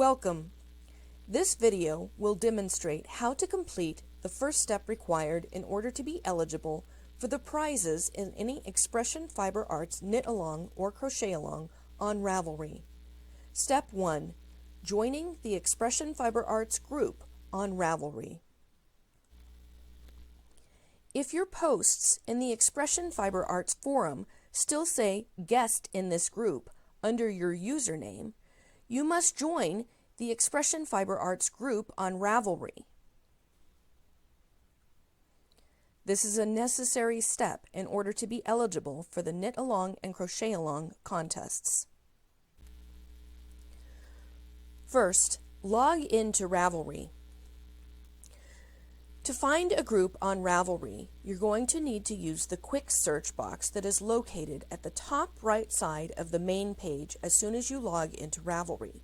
Welcome. This video will demonstrate how to complete the first step required in order to be eligible for the prizes in any Expression Fiber Arts Knit Along or Crochet Along on Ravelry. Step 1. Joining the Expression Fiber Arts group on Ravelry. If your posts in the Expression Fiber Arts forum still say guest in this group under your username, you must join the Expression Fiber Arts group on Ravelry. This is a necessary step in order to be eligible for the Knit Along and Crochet Along contests. First, log into Ravelry. To find a group on Ravelry, you're going to need to use the quick search box that is located at the top right side of the main page as soon as you log into Ravelry.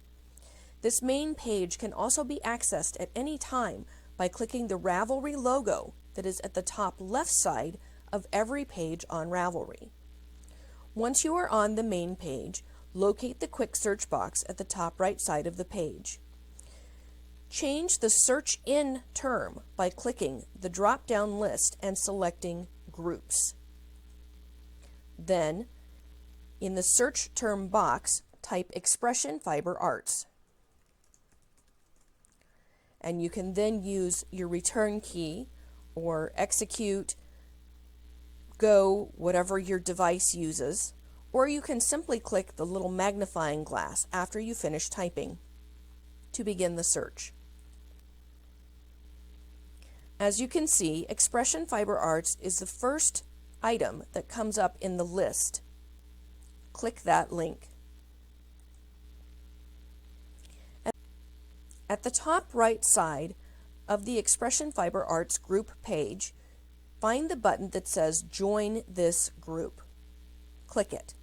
This main page can also be accessed at any time by clicking the Ravelry logo that is at the top left side of every page on Ravelry. Once you are on the main page, locate the quick search box at the top right side of the page. Change the Search In term by clicking the drop-down list and selecting Groups. Then, in the search term box, type Expression Fiber Arts. And you can then use your return key or execute, go, whatever your device uses, or you can simply click the little magnifying glass after you finish typing to begin the search. As you can see, Expression Fiber Arts is the first item that comes up in the list. Click that link. At the top right side of the Expression Fiber Arts group page, find the button that says Join this group. Click it.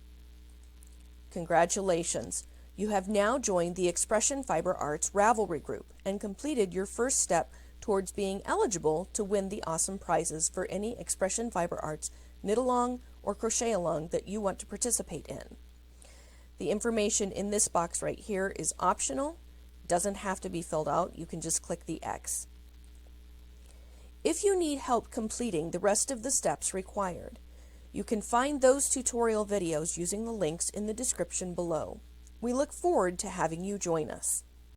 Congratulations! You have now joined the Expression Fiber Arts Ravelry group and completed your first step towards being eligible to win the awesome prizes for any Expression Fiber Arts Knit Along or Crochet Along that you want to participate in. The information in this box right here is optional. Doesn't have to be filled out. You can just click the X. If you need help completing the rest of the steps required, you can find those tutorial videos using the links in the description below. We look forward to having you join us.